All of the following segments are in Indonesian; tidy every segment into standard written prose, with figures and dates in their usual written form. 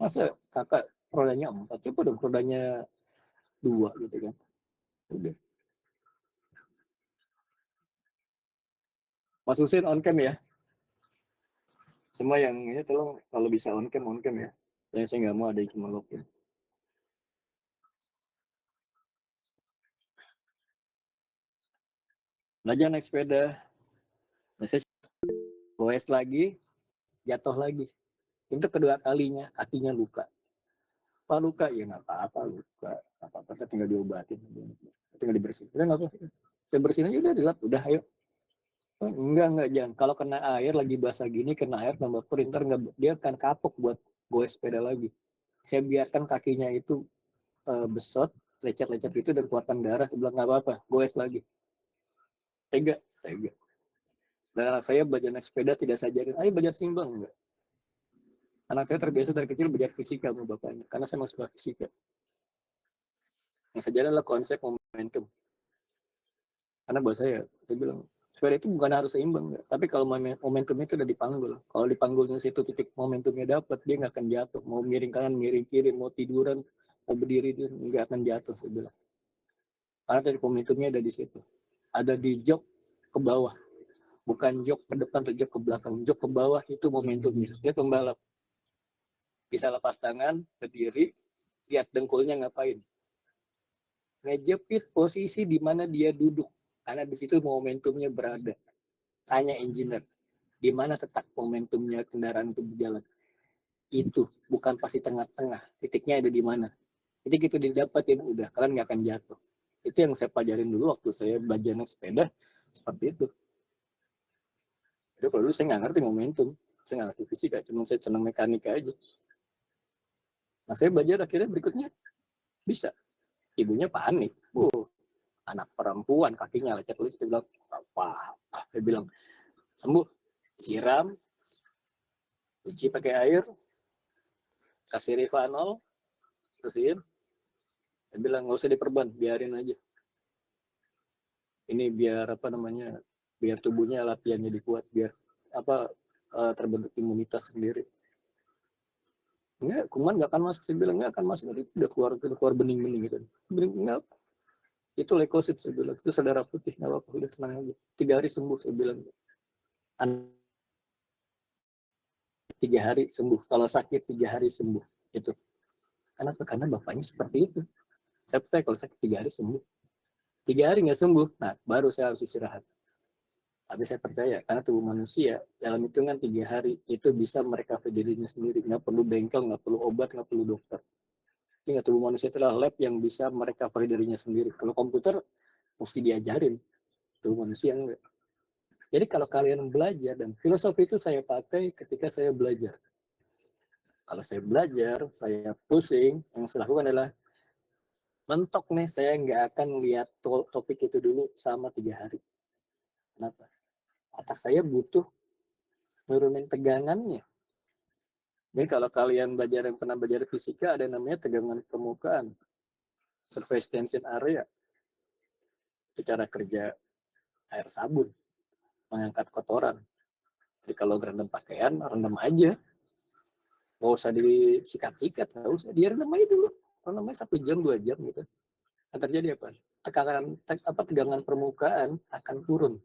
Masa kakak rodanya 4, coba dong rodanya 2 gitu kan. Udah. Mas Husin on cam ya. Semua yang ini tolong kalau bisa on cam ya. Yang saya nggak mau ada yang cuma login. Belajar naik sepeda, message goes lagi, jatuh lagi. Itu kedua kalinya, kakinya luka. Pak luka ya nggak apa-apa luka, apa-apa tinggal diobatin, tinggal dibersihin. Udah nggak apa-apa. Saya bersihin aja udah dilap, udah ayo. Enggak jangan. Kalau kena air lagi basah gini, kena air tambah perinter nggak, dia akan kapok buat goes sepeda lagi. Saya biarkan kakinya itu besot, lecet-lecet itu dan keluarkan darah, bilang nggak apa-apa, goes lagi. Tega. Dan anak saya belajar naik sepeda tidak saya ajarin, ayo belajar simbang enggak. Anak saya terbiasa dari kecil belajar fisika sama bapaknya, karena saya masuk fisika. Yang saya adalah konsep momentum. Karena buat saya bilang, sepeda itu bukan harus seimbang, enggak. Tapi kalau momentumnya itu udah dipanggul. Kalau dipanggulnya situ titik momentumnya dapat, dia nggak akan jatuh. Mau miring kanan, miring kiri, mau tiduran, mau berdiri, dia nggak akan jatuh, saya bilang. Karena dari momentumnya ada di situ. Ada di jok ke bawah. Bukan jok ke depan atau jok ke belakang. Jok ke bawah itu momentumnya. Dia pembalap. Bisa lepas tangan, berdiri, lihat dengkulnya ngapain. Ngejepit posisi di mana dia duduk. Karena di situ momentumnya berada. Tanya engineer, di mana tetap momentumnya kendaraan itu berjalan. Itu, bukan pasti tengah-tengah. Titiknya ada di mana. Titik itu didapatin, udah, kalian nggak akan jatuh. Itu yang saya pelajarin dulu waktu saya belajar naik sepeda, seperti itu. Jadi kalau dulu saya nggak ngerti momentum. Saya nggak ngerti fisika, cuma saya senang mekanika aja. Nah, saya belajar akhirnya berikutnya bisa. Ibunya panik. Anak perempuan kakinya lecet-lecet, dia bilang apa? Dia bilang sembuh, siram, cuci pakai air, kasih Rivanol, bersihin. Dia bilang nggak usah diperban, biarin aja. Ini biar apa namanya, biar tubuhnya latihan jadi kuat, biar apa terbentuk imunitas sendiri. Enggak, kuman nggak akan masuk. Saya bilang nggak akan masuk, nanti udah keluar bening-bening gitu. Bening enggak, itu leukosit, saya bilang itu saudara putih, nggak apa-apa, udah tenang aja. 3 hari sembuh, saya bilang. 3 hari sembuh, kalau sakit 3 hari sembuh itu. Kenapa? Karena bapaknya seperti itu. Saya percaya kalau sakit 3 hari sembuh. 3 hari nggak sembuh, nah baru saya harus istirahat. Tapi saya percaya karena tubuh manusia dalam hitungan 3 hari itu bisa mereka dirinya sendiri, nggak perlu bengkel, nggak perlu obat, nggak perlu dokter. Ingat, tubuh manusia itu adalah lab yang bisa mereka dirinya sendiri. Kalau komputer mesti diajarin, tubuh manusia enggak. Jadi kalau kalian belajar, dan filosofi itu saya pakai ketika saya belajar. Kalau saya belajar, saya pusing, yang saya lakukan adalah mentok nih, saya nggak akan lihat topik itu dulu sama 3 hari. Kenapa? Otak saya butuh nurunin tegangannya. Jadi kalau kalian belajar, yang pernah belajar fisika, ada namanya tegangan permukaan, surface tension area. Itu cara kerja air sabun, mengangkat kotoran. Jadi kalau rendam pakaian, rendam aja. Nggak usah disikat-sikat, nggak usah, dia rendam aja dulu. Rendamnya 1 jam, 2 jam gitu. Akan terjadi apa? Tegangan permukaan akan turun.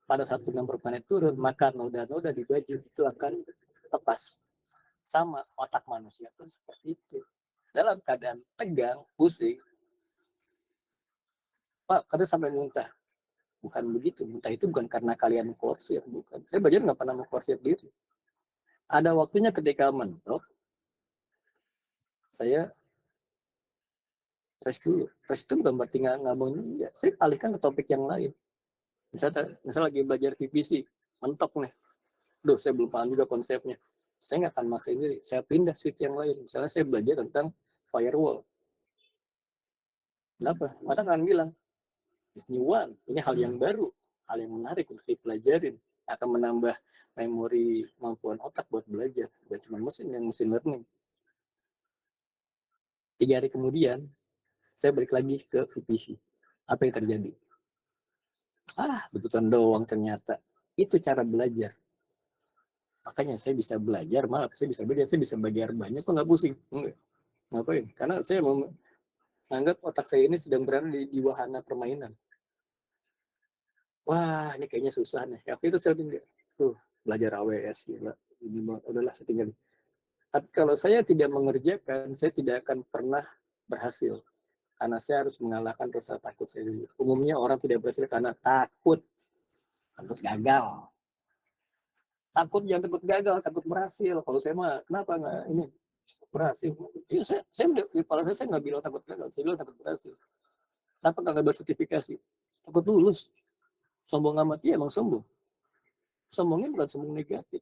Pada saat tegangan permukaan turun, maka noda-noda di baju itu akan lepas. Sama otak manusia pun seperti itu. Dalam keadaan tegang, pusing, Pak, kadang sampai muntah. Bukan begitu. Muntah itu bukan karena kalian forsir, bukan. Saya belajar nggak pernah mengforsir diri. Ada waktunya ketika mentok, saya rest dulu. Rest itu bukan berarti nggak bangun. Ya, saya alihkan ke topik yang lain. Misalnya lagi belajar VPC, mentok nih. Duh, saya belum paham juga konsepnya. Saya nggak akan maksain diri. Saya pindah shift yang lain. Misalnya saya belajar tentang firewall. Kenapa? Maka akan bilang, this new one. Ini hal yang baru. Hal yang menarik untuk dipelajarin. Akan menambah memori kemampuan otak buat belajar. Bukan cuma mesin learning. 3 hari kemudian, saya balik lagi ke VPC. Apa yang terjadi? Begituan doang ternyata. Itu cara belajar. Makanya saya bisa belajar, maaf, saya bisa belajar, saya bisa belajar banyak kok nggak pusing. Enggak. Ngapain? Karena saya menganggap otak saya ini sedang berada di wahana permainan. Wah, ini kayaknya susah nih. Waktu itu saya tinggal tuh belajar AWS gila. Ini udahlah saya tinggal. Tapi kalau saya tidak mengerjakan, saya tidak akan pernah berhasil. Karena saya harus mengalahkan rasa takut saya dulu. Umumnya orang tidak berhasil karena takut. Takut gagal. Takut jangan takut gagal, takut berhasil. Kalau saya mah, kenapa nggak ini berhasil? Ya, saya di kepala saya nggak bilang takut gagal, saya bilang takut berhasil. Kenapa nggak bersertifikasi? Takut lulus. Sombong amat, iya emang sombong. Sombongnya bukan sombong negatif.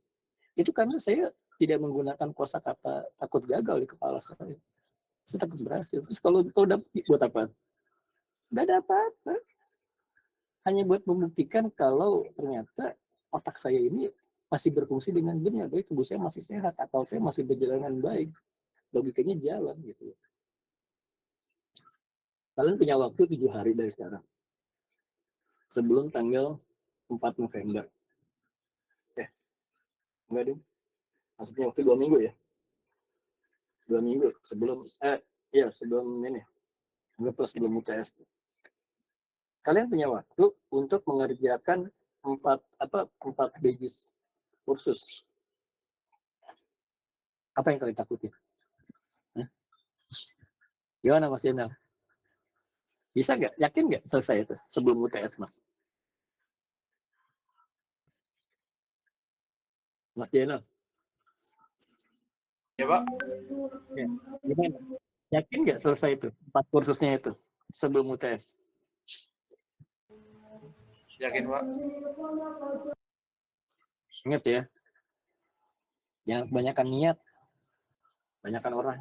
Itu karena saya tidak menggunakan kosakata takut gagal di kepala saya. Saya takut berhasil. Terus kalau dapat buat apa? Gak ada apa-apa. Hanya buat membuktikan kalau ternyata otak saya ini masih berfungsi dengan benar. Jadi tubuh saya masih sehat, akal saya masih berjalan dengan baik. Logikanya jalan gitu. Kalian punya waktu 7 hari dari sekarang. Sebelum tanggal 4 November. Enggak deh. Maksudnya waktu 2 minggu ya. 2 minggu sebelum sebelum ini. Enggak plus sebelum UTS. Kalian punya waktu untuk mengerjakan 4 pages kursus. Apa yang kalian takuti? Gimana Mas Jenal? Bisa nggak? Yakin nggak selesai itu sebelum UTS, Mas? Mas Jenal? Ya, Pak. Ya. Gimana? Yakin nggak selesai itu 4 kursusnya itu sebelum UTS? Yakin, Pak. Ingat ya, jangan kebanyakan niat, banyakkan orang.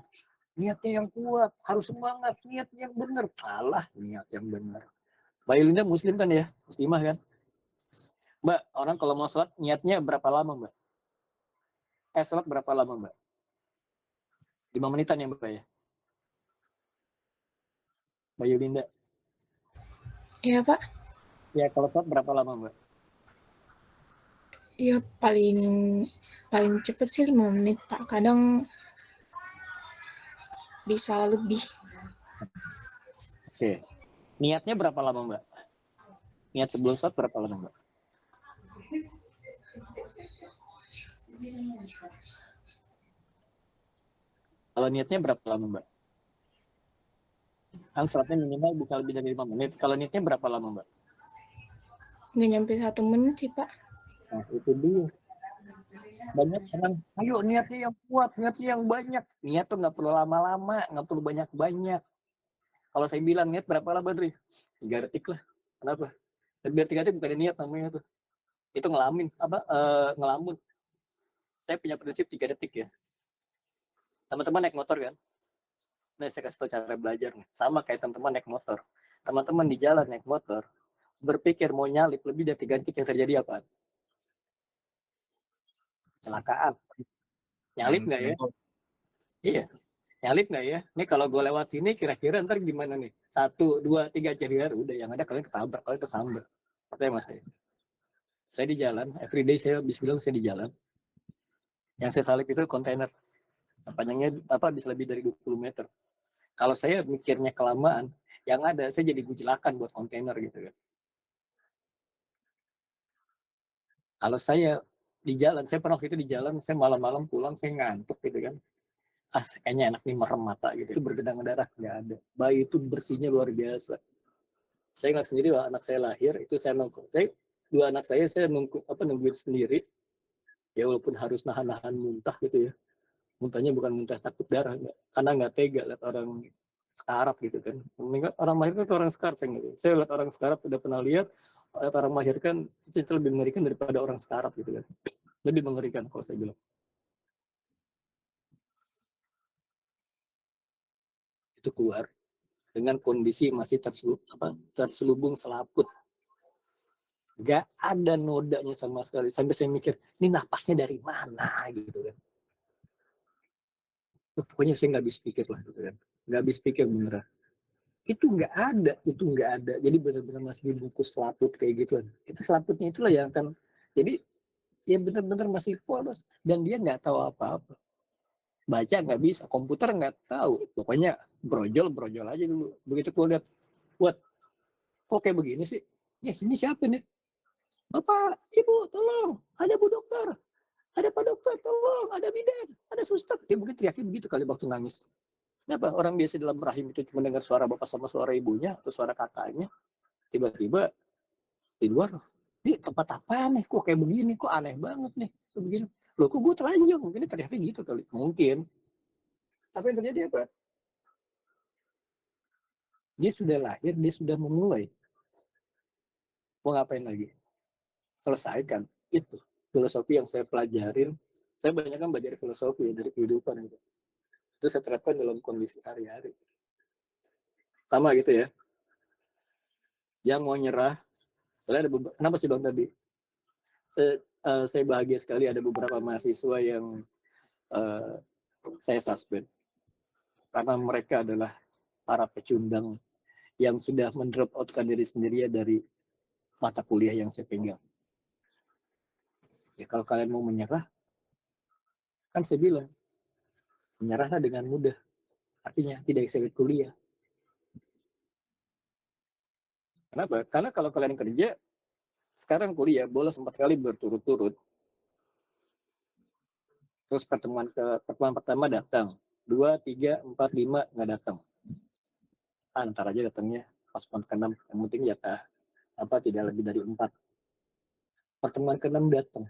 Niatnya yang kuat, harus semangat, niat yang benar. Salah, niat yang benar. Mbak Yulinda Muslim kan ya? Muslimah kan? Mbak, orang kalau mau sholat, niatnya berapa lama, Mbak? Sholat berapa lama, Mbak? 5 menitan ya, Mbak ya? Mbak Yulinda. Iya, Pak. Ya, kalau sholat berapa lama, Mbak? Ya paling cepet sih 5 menit, Pak. Kadang bisa lebih. Oke. Niatnya berapa lama, Mbak? Niat sebelum sholat berapa lama, Mbak? Kalau niatnya berapa lama, Mbak? Kan sholatnya minimal bisa lebih dari 5 menit. Kalau niatnya berapa lama, Mbak? Nggak nyampe 1 menit sih, Pak. Nah, itu dia. Banyak orang, ayo niatnya yang kuat, niatnya yang banyak. Niat tuh nggak perlu lama-lama, nggak perlu banyak-banyak. Kalau saya bilang niat berapa lama, Dri? 3 detik lah. Kenapa? Biar 3 detik bukan niat namanya tuh. Itu ngelamun. Saya punya prinsip 3 detik ya. Teman-teman naik motor kan? Nah, saya kasih tahu cara belajar nih. Sama kayak teman-teman naik motor. Teman-teman di jalan naik motor, berpikir mau nyalip lebih dari 3 detik yang terjadi apa? Kecelakaan. Nyalip nggak ya? Iya. Nyalip nggak ya? Ini kalau gue lewat sini kira-kira ntar gimana nih? 1, 2, 3 ceriar. Udah yang ada kalian ketabrak, kalian kesambar. Percaya mas saya di jalan, everyday saya bisa bilang saya di jalan. Yang saya salip itu kontainer. Panjangnya bisa lebih dari 20 meter. Kalau saya mikirnya kelamaan, yang ada saya jadi gujilakan buat kontainer gitu kan. Kalau saya di jalan, saya pernah waktu itu di jalan, saya malam-malam pulang, saya ngantuk gitu kan. Kayaknya enak nih merem mata gitu. Itu bergenang darah, nggak ada. Bayi itu bersihnya luar biasa. Saya nggak sendiri, anak saya lahir, itu saya nunggu. Dua anak saya nungguin sendiri. Ya walaupun harus nahan-nahan muntah gitu ya. Muntahnya bukan muntah takut darah, enggak. Karena nggak tega lihat orang sekarat gitu kan. Mengingat orang melahirkan ke orang sekarat gitu. Saya lihat orang sekarat udah pernah lihat orang melahirkan itu lebih mengerikan daripada orang sekarat gitu kan. Lebih mengerikan kalau saya bilang. Itu keluar dengan kondisi masih terselubung selaput. Gak ada nodanya sama sekali. Sampai saya mikir, ini napasnya dari mana gitu kan. Pokoknya saya nggak habis pikir lah gitu kan. Nggak habis pikir beneran. Itu nggak ada. Jadi benar-benar masih dibungkus selaput kayak gitu kan. Itu selaputnya itulah yang akan, jadi Ya benar-benar masih polos dan dia nggak tahu apa-apa. Baca nggak bisa, komputer nggak tahu. Pokoknya brojol aja dulu. Begitu gue lihat, buat kok kayak begini sih? Ya sini siapa nih? Bapak, Ibu, tolong, ada Bu Dokter, ada Pak Dokter, tolong, ada bidan, ada suster. Dia mungkin teriaknya begitu kali waktu nangis. Kenapa? Orang biasa dalam rahim itu cuma dengar suara bapak sama suara ibunya atau suara kakaknya. Tiba-tiba di luar, ini tempat apa nih? Kok kayak begini? Kok aneh banget nih? Kok begini? Loh, kok gue telanjang? Mungkin dia teriaknya gitu kali. Mungkin. Apa yang terjadi apa? Dia sudah lahir, dia sudah memulai. Mau ngapain lagi? Selesaikan. Itu filosofi yang saya pelajarin. Saya banyak kan belajar filosofi dari kehidupan itu. Itu saya terapkan dalam kondisi sehari-hari. Sama gitu ya. Yang mau nyerah, saya ada kenapa sih Bang tadi? Saya bahagia sekali ada beberapa mahasiswa yang uh, saya suspend. Karena mereka adalah para pecundang yang sudah mendrop outkan diri sendiri dari mata kuliah yang saya pegang. Ya kalau kalian mau menyerah, kan saya bilang, menyerahlah dengan mudah. Artinya tidak bisa ikut kuliah. Kenapa? Karena kalau kalian kerja, sekarang kuliah bolos 4 kali berturut-turut. Terus pertemuan pertama datang. 2, 3, 4, 5 nggak datang. Ntar aja datangnya pas pertemuan ke-6. Yang penting jatah apa tidak lebih dari 4. Pertemuan ke-6 datang.